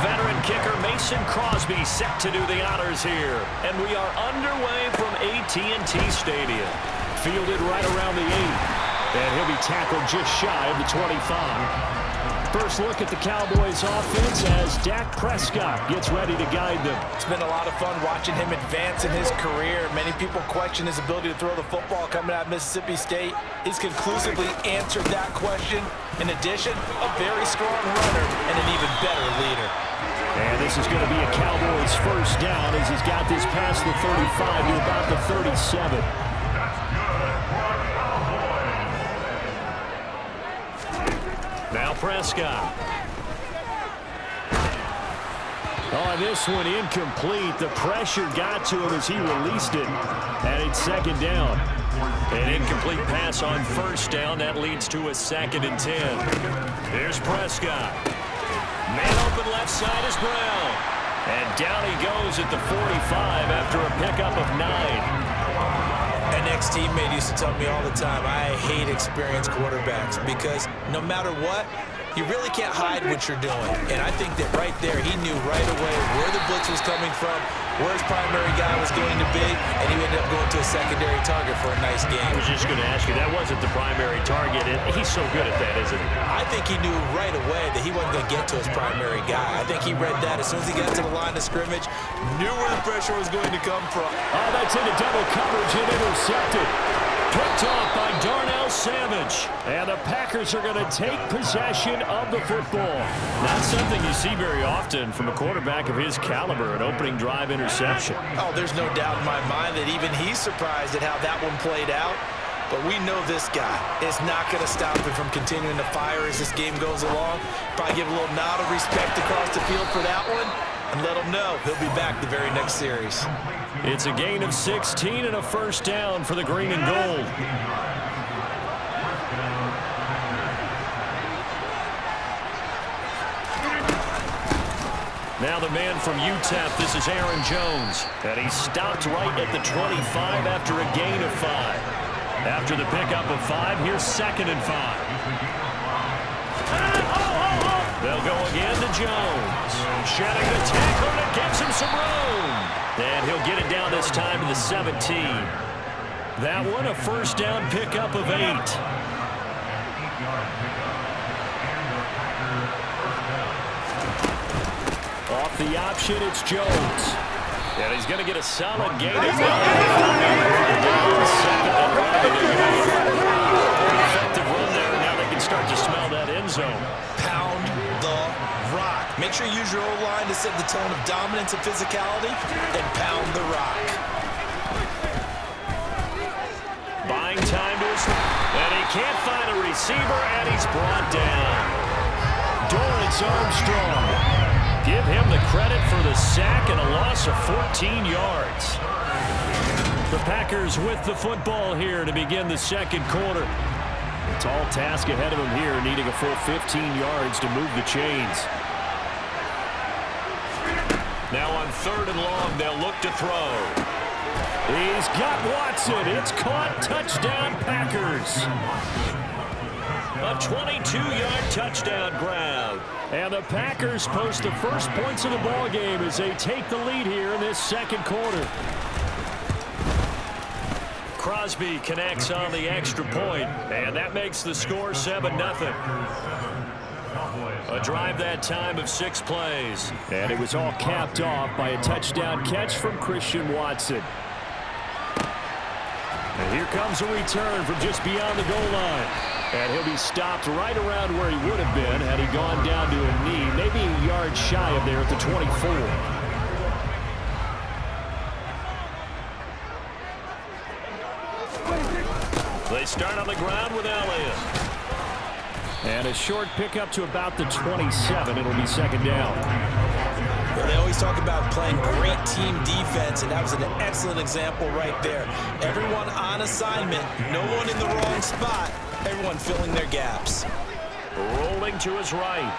Veteran kicker Mason Crosby set to do the honors here. And we are underway from AT&T Stadium. Fielded right around the 8. And he'll be tackled just shy of the 25. First look at the Cowboys offense as Dak Prescott gets ready to guide them. It's been a lot of fun watching him advance in his career. Many people question his ability to throw the football coming out of Mississippi State. He's conclusively answered that question. In addition, a very strong runner and an even better leader. And this is going to be a Cowboys first down as he's got this past the 35 to about the 37. Now Prescott. Oh, this one incomplete. The pressure got to him as he released it. And it's second down. An incomplete pass on first down. That leads to a 2nd and 10. Here's Prescott. Man open left side is Brown. And down he goes at the 45 after a pickup of 9. An ex-teammate used to tell me all the time, I hate experienced quarterbacks because no matter what, you really can't hide what you're doing. And I think that right there, he knew right away where the blitz was coming from, where his primary guy was going to be, and he ended up going to a secondary target for a nice game. I was just going to ask you, that wasn't the primary target, and he's so good at that, isn't he? I think he knew right away that he wasn't going to get to his primary guy. I think he read that as soon as he got to the line of scrimmage, knew where the pressure was going to come from. Oh, that's into double coverage and intercepted. Picked off by Darnell Savage. And the Packers are going to take possession of the football. Not something you see very often from a quarterback of his caliber, an opening drive interception. Oh, there's no doubt in my mind that even he's surprised at how that one played out. But we know this guy is not going to stop him from continuing to fire as this game goes along. Probably give a little nod of respect across the field for that one and let him know he'll be back the very next series. It's a gain of 16 and a first down for the green and gold. Now the man from UTEP, this is Aaron Jones. And he stopped right at the 25 after a gain of 5. After the pickup of 5, here's 2nd and 5. They'll go again to Jones. Shedding the tackle, and it gives him some room. And he'll get it down this time to the 17. That one, a first down pickup of 8. Off the option, it's Jones. And he's going to get a solid gain of 9. Effective run there. Now they can start to smell that end zone. Pound the rock. Make sure you use your O-line to set the tone of dominance and physicality, and pound the rock. Buying time to his... And he can't find a receiver, and he's brought down. Dorrance Armstrong. Give him the credit for the sack and a loss of 14 yards. The Packers with the football here to begin the second quarter. A tall task ahead of him here, needing a full 15 yards to move the chains. Now on 3rd and long, they'll look to throw. He's got Watson. It's caught. Touchdown, Packers. A 22-yard touchdown grab. And the Packers post the first points of the ball game as they take the lead here in this second quarter. Crosby connects on the extra point, and that makes the score 7-0. A drive that time of 6 plays. And it was all capped off by a touchdown catch from Christian Watson. And here comes a return from just beyond the goal line. And he'll be stopped right around where he would have been had he gone down to a knee, maybe a yard shy of there at the 24. They start on the ground with Elliott. And a short pickup to about the 27. It'll be second down. Well, they always talk about playing great team defense, and that was an excellent example right there. Everyone on assignment, no one in the wrong spot, everyone filling their gaps. Rolling to his right.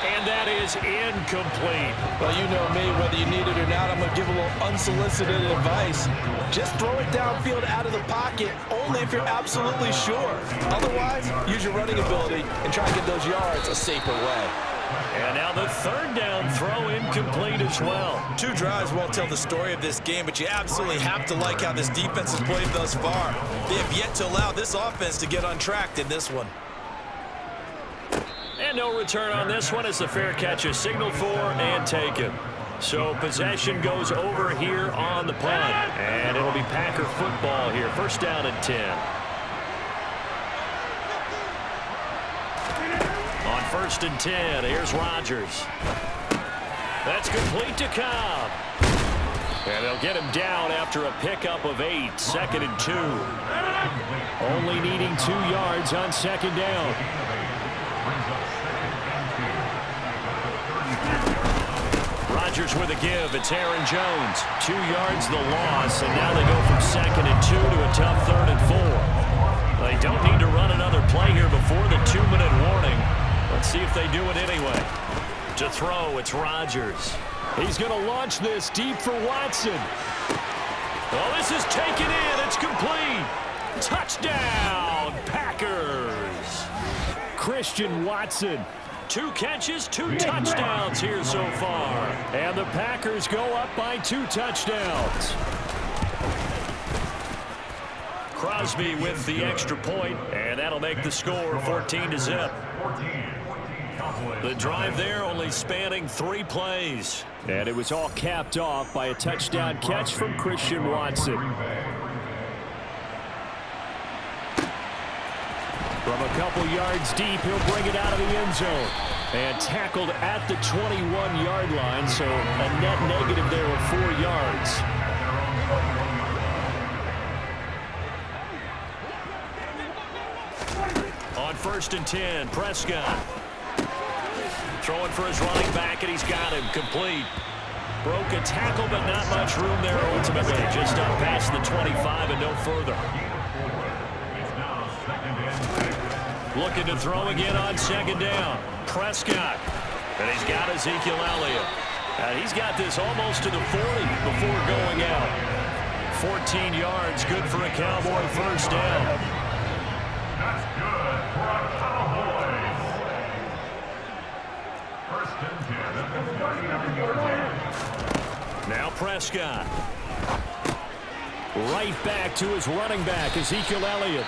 And that is incomplete. Well, you know me, whether you need it or not, I'm going to give a little unsolicited advice. Just throw it downfield out of the pocket, only if you're absolutely sure. Otherwise, use your running ability and try to get those yards a safer way. And now the third down throw incomplete as well. 2 drives won't tell the story of this game, but you absolutely have to like how this defense has played thus far. They have yet to allow this offense to get untracked in this one. And no return on this one as the fair catch is signaled for and taken. So possession goes over here on the punt. And it'll be Packer football here. First down and 10. On first and 10, here's Rodgers. That's complete to Cobb. And they'll get him down after a pickup of 8. Second and 2. Only needing 2 yards on second down. Rodgers with a give. It's Aaron Jones. 2 yards the loss, and now they go from second and 2 to a tough third and 4. They don't need to run another play here before the 2-minute warning. Let's see if they do it anyway. To throw, it's Rodgers. He's going to launch this deep for Watson. Oh, this is taken in. It's complete. Touchdown, Packers. Christian Watson. 2 catches, 2 touchdowns here so far. And the Packers go up by 2 touchdowns. Crosby with the extra point, and that'll make the score 14-0. The drive there only spanning 3 plays. And it was all capped off by a touchdown catch from Christian Watson. From a couple yards deep, he'll bring it out of the end zone. And tackled at the 21-yard line, so a net negative there of 4 yards. On first and 10, Prescott. Throwing for his running back, and he's got him complete. Broke a tackle, but not much room there ultimately. Just up past the 25 and no further. Looking to throw again on second down. Prescott. And he's got Ezekiel Elliott. And he's got this almost to the 40 before going out. 14 yards, good for a Cowboy first down. That's good for a Cowboy. First and 10 at the 39-yard line. Now Prescott. Right back to his running back, Ezekiel Elliott.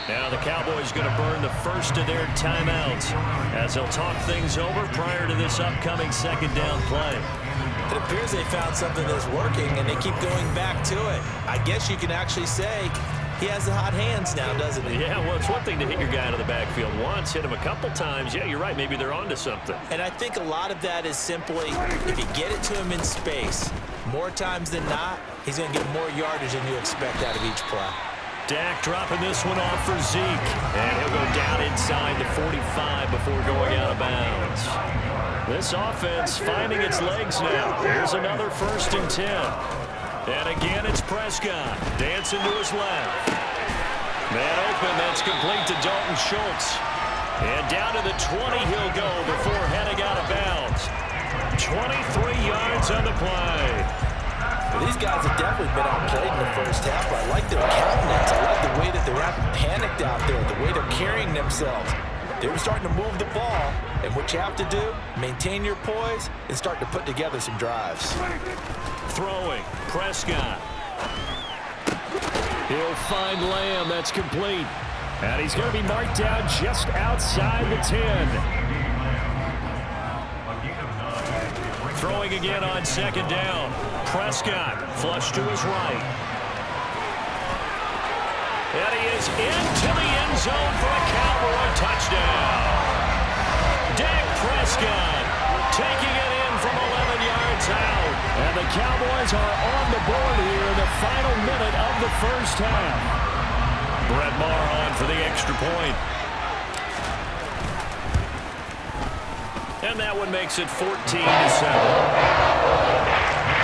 Now the Cowboys going to burn the first of their timeouts as they'll talk things over prior to this upcoming second down play. It appears they found something that's working, and they keep going back to it. I guess you can actually say he has the hot hands now, doesn't he? Yeah, well, it's one thing to hit your guy out of the backfield once, hit him a couple times. Yeah, you're right. Maybe they're onto something. And I think a lot of that is simply if you get it to him in space, more times than not, he's going to get more yardage than you expect out of each play. Dak dropping this one off for Zeke. And he'll go down inside the 45 before going out of bounds. This offense finding its legs now. Here's another first and 10. And again, it's Prescott. Dancing to his left. Man open, that's complete to Dalton Schultz. And down to the 20 he'll go before heading out of bounds. 23 yards on the play. Well, these guys have definitely been outplayed in the first half. I like their countenance. I like the way that they're acting panicked out there, the way they're carrying themselves. They were starting to move the ball, and what you have to do, maintain your poise and start to put together some drives. Throwing, Prescott. He'll find Lamb, that's complete. And he's going to be marked down just outside the 10. Throwing again on second down. Prescott, flush to his right. And he is into the end zone for a Cowboy touchdown. Dak Prescott taking it in from 11 yards out. And the Cowboys are on the board here in the final minute of the first half. Brett Maher on for the extra point. And that one makes it 14-7.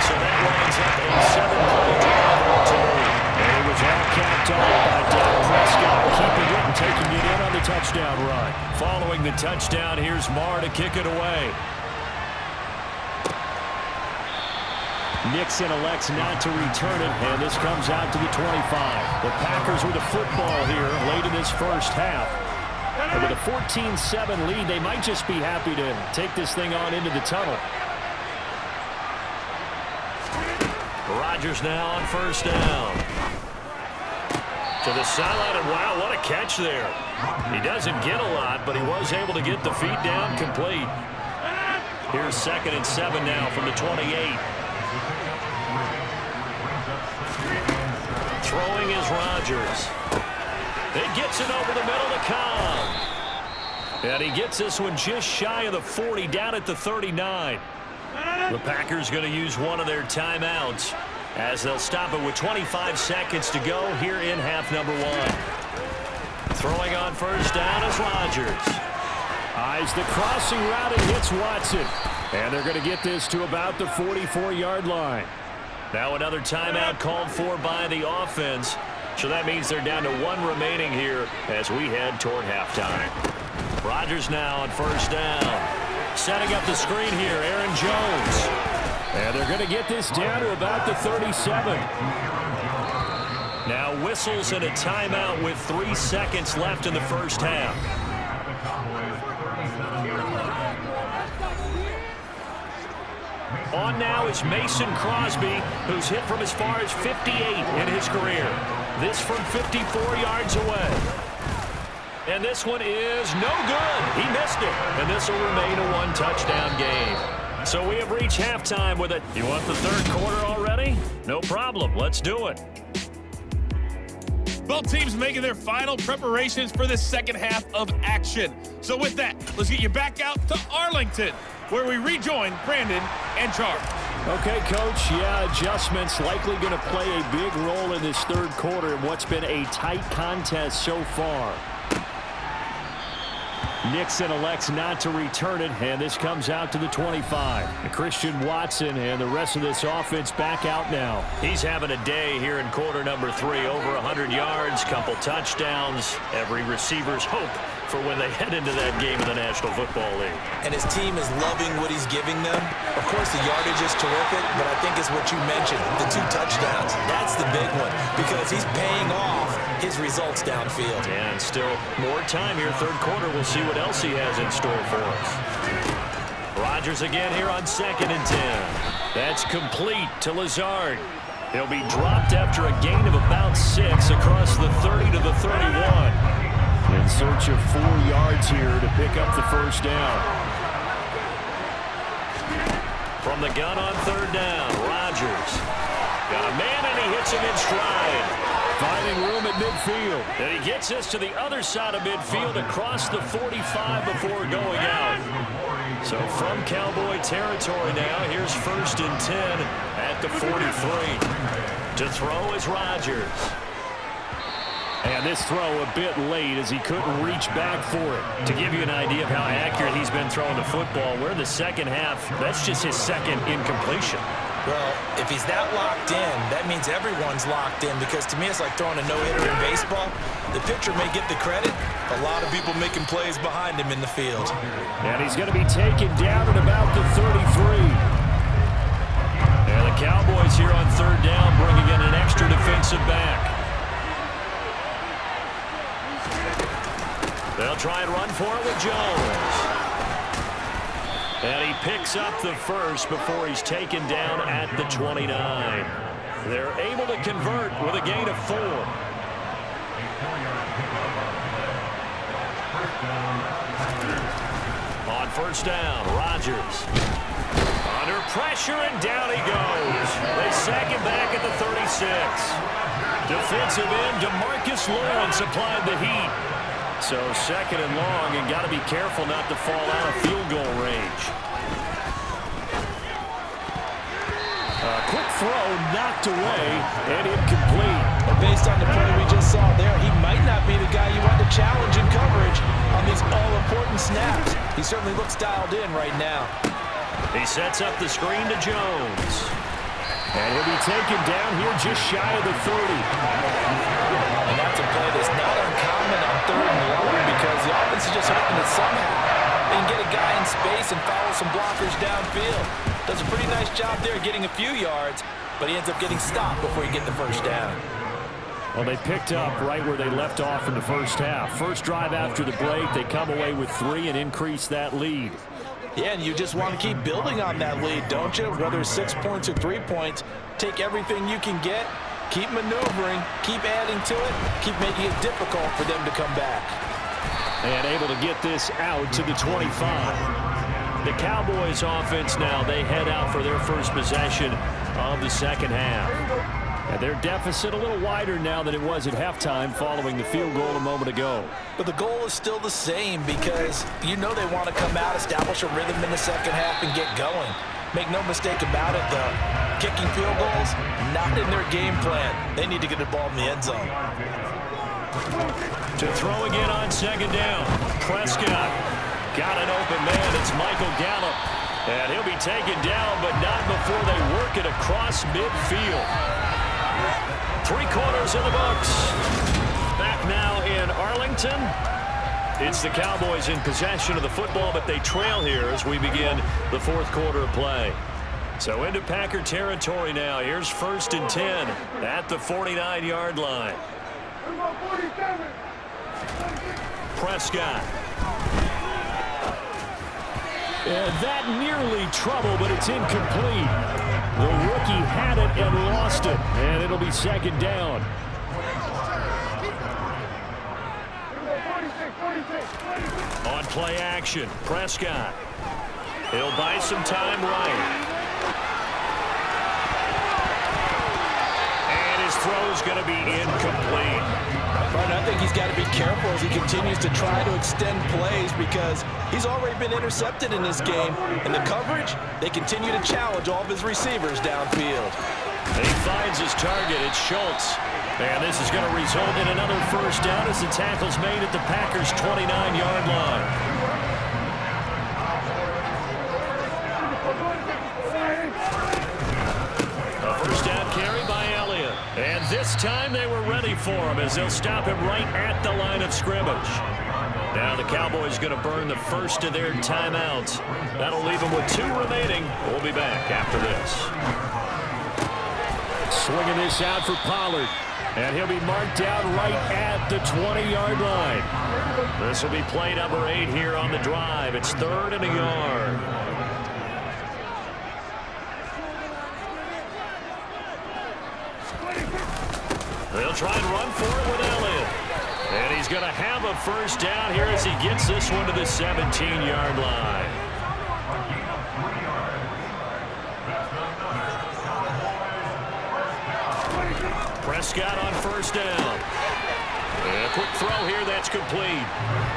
So that winds up a 7-play drive today. And it was all capped off by Dak Prescott, keeping it and taking it in on the touchdown run. Following the touchdown, here's Maher to kick it away. Nixon elects not to return it, and this comes out to the 25. The Packers with a football here late in this first half. And with a 14-7 lead, they might just be happy to take this thing on into the tunnel. Rodgers now on first down. To the sideline, and wow, what a catch there. He doesn't get a lot, but he was able to get the feet down complete. Here's 2nd and 7 now from the 28. Throwing is Rodgers. He gets it over the middle to Cobb. And he gets this one just shy of the 40, down at the 39. The Packers going to use one of their timeouts as they'll stop it with 25 seconds to go here in half number 1. Throwing on first down is Rodgers. Eyes the crossing route and hits Watson. And they're going to get this to about the 44-yard line. Now another timeout called for by the offense. So that means they're down to 1 remaining here as we head toward halftime. Rodgers now on first down. Setting up the screen here, Aaron Jones. And they're going to get this down to about the 37. Now whistles and a timeout with 3 seconds left in the first half. On now is Mason Crosby, who's hit from as far as 58 in his career. This from 54 yards away. And this one is no good. He missed it. And this will remain a 1-touchdown game. So we have reached halftime with it. You want the third quarter already? No problem. Let's do it. Both teams making their final preparations for the second half of action. So with that, let's get you back out to Arlington, where we rejoin Brandon and Charles. Okay, Coach. Yeah, adjustments likely going to play a big role in this third quarter in what's been a tight contest so far. Nixon elects not to return it, and this comes out to the 25. And Christian Watson and the rest of this offense back out now. He's having a day here in quarter number 3. Over 100 yards, couple touchdowns. Every receiver's hope for when they head into that game in the National Football League. And his team is loving what he's giving them. Of course, the yardage is terrific, but I think it's what you mentioned, the 2 touchdowns. That's the big one because he's paying off his results downfield. And still more time here, third quarter. We'll see what else he has in store for us. Rodgers again here on 2nd and 10. That's complete to Lazard. He'll be dropped after a gain of about 6 across the 30 to the 31. In search of 4 yards here to pick up the first down. From the gun on third down, Rodgers. Got a man and he hits him in stride. Finding room at midfield. And he gets this to the other side of midfield across the 45 before going out. So from Cowboy territory now, here's 1st and 10 at the 43. To throw is Rodgers. And this throw a bit late as he couldn't reach back for it. To give you an idea of how accurate he's been throwing the football, we're in the second half. That's just his second incompletion. Well, if he's that locked in, that means everyone's locked in because to me it's like throwing a no-hitter in baseball. The pitcher may get the credit. A lot of people making plays behind him in the field. And he's going to be taken down at about the 33. And the Cowboys here on third down bringing in an extra defensive back. They'll try and run for it with Jones. And he picks up the first before he's taken down at the 29. They're able to convert with a gain of 4. On first down, Rodgers. Under pressure, and down he goes. They sack him back at the 36. Defensive end, DeMarcus Lawrence applied the heat. So 2nd and long, and got to be careful not to fall out of field goal range. A quick throw knocked away and incomplete. And based on the play we just saw there, he might not be the guy you want to challenge in coverage on these all-important snaps. He certainly looks dialed in right now. He sets up the screen to Jones. And he'll be taken down here just shy of the 30. And that's a play that's not uncommon on 3rd and long because the offense is just hoping that somehow they can get a guy in space and follow some blockers downfield. Does a pretty nice job there getting a few yards, but he ends up getting stopped before he gets the first down. Well, they picked up right where they left off in the first half. First drive after the break, they come away with 3 and increase that lead. Yeah, and you just want to keep building on that lead, don't you? Whether it's 6 points or 3 points, take everything you can get, keep maneuvering, keep adding to it, keep making it difficult for them to come back. And able to get this out to the 25. The Cowboys offense now, they head out for their first possession of the second half. And their deficit a little wider now than it was at halftime following the field goal a moment ago. But the goal is still the same because you know they want to come out, establish a rhythm in the second half, and get going. Make no mistake about it, though. Kicking field goals, not in their game plan. They need to get the ball in the end zone. To throw again on second down. Prescott got an open man. It's Michael Gallup. And he'll be taken down, but not before they work it across midfield. 3 quarters in the books. Back now in Arlington. It's the Cowboys in possession of the football, but they trail here as we begin the fourth quarter of play. So into Packer territory now. Here's 1st and 10 at the 49-yard line. Prescott. And that nearly trouble, but it's incomplete. The rookie had it and lost it, and it'll be second down. On play action, Prescott. He'll buy some time right. And his throw's going to be incomplete. But I think he's got to be careful as he continues to try to extend plays because he's already been intercepted in this game. And the coverage, they continue to challenge all of his receivers downfield. He finds his target. It's Schultz. And this is going to result in another first down as the tackle's made at the Packers' 29-yard line. A first down carry by Elliott. And this time they were ready for him as they'll stop him right at the line of scrimmage. Now the Cowboys going to burn the first of their timeouts. That'll leave them with 2 remaining. We'll be back after this. Swinging this out for Pollard. And he'll be marked down right at the 20-yard line. This will be play number 8 here on the drive. It's 3rd and a yard. They'll try and run for it with Elliott. And he's going to have a first down here as he gets this one to the 17-yard line. Prescott on first down. And a quick throw here, that's complete.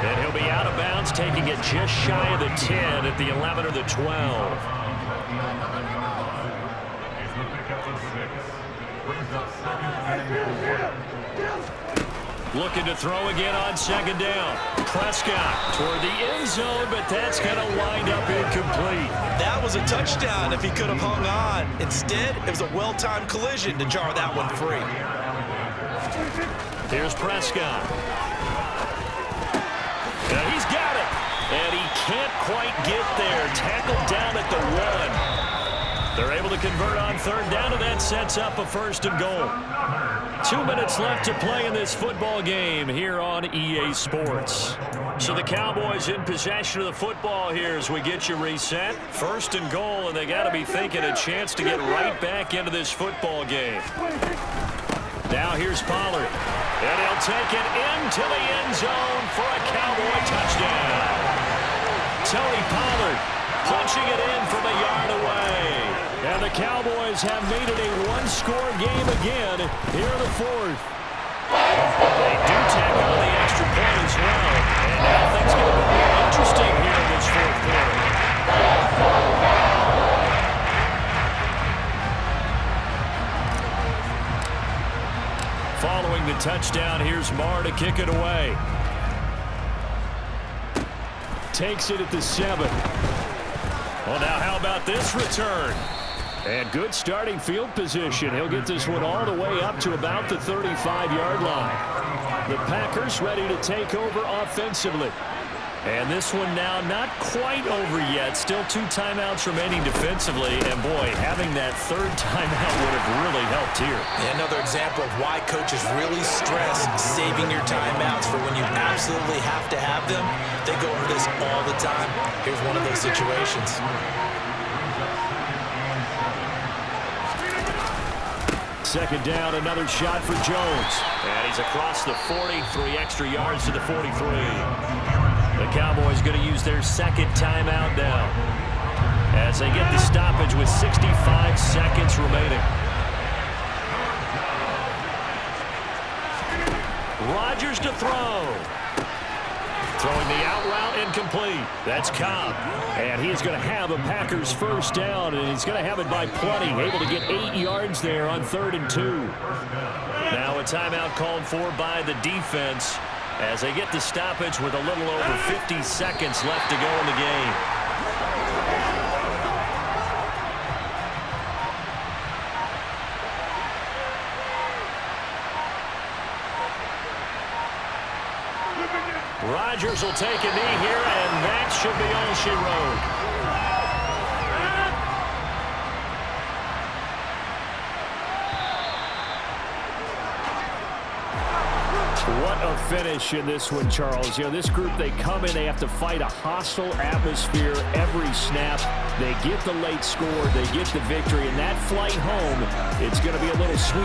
And he'll be out of bounds, taking it just shy of the 10 at the 11 or the 12. Looking to throw again on second down. Prescott toward the end zone, but that's going to wind up incomplete. That was a touchdown if he could have hung on. Instead, it was a well-timed collision to jar that one free. Here's Prescott. Now he's got it. And he can't quite get there. Tackled down at the 1. They're able to convert on third down, and that sets up a 1st and goal. 2 minutes left to play in this football game here on EA Sports. So the Cowboys in possession of the football here as we get you reset. 1st and goal, and they got to be thinking a chance to get right back into this football game. Now here's Pollard. And he'll take it into the end zone for a Cowboy touchdown. Tony Pollard punching it in from a yard away. And the Cowboys have made it a 1-score game again here in the 4th. They do tack on the extra point as well. And now things get a bit more interesting here in this 4th quarter. Following the touchdown, here's Marr to kick it away. Takes it at the 7. Well, now how about this return? And good starting field position. He'll get this one all the way up to about the 35-yard line. The Packers ready to take over offensively. And this one now not quite over yet. Still 2 timeouts remaining defensively. And, boy, having that third timeout would have really helped here. Another example of why coaches really stress saving your timeouts for when you absolutely have to have them. They go over this all the time. Here's one of those situations. Second down, another shot for Jones. And he's across the 40, 3 extra yards to the 43. The Cowboys going to use their second timeout now as they get the stoppage with 65 seconds remaining. Rodgers to throw. Throwing the out route incomplete. That's Cobb. And he is going to have a Packers first down, and he's going to have it by plenty. Able to get 8 yards there on 3rd and 2. Now a timeout called for by the defense as they get the stoppage with a little over 50 seconds left to go in the game. Rodgers will take a knee here, and that should be all she wrote. What a finish in this one, Charles. You know, this group, they come in, they have to fight a hostile atmosphere every snap. They get the late score, they get the victory, and that flight home, it's going to be a little sweet.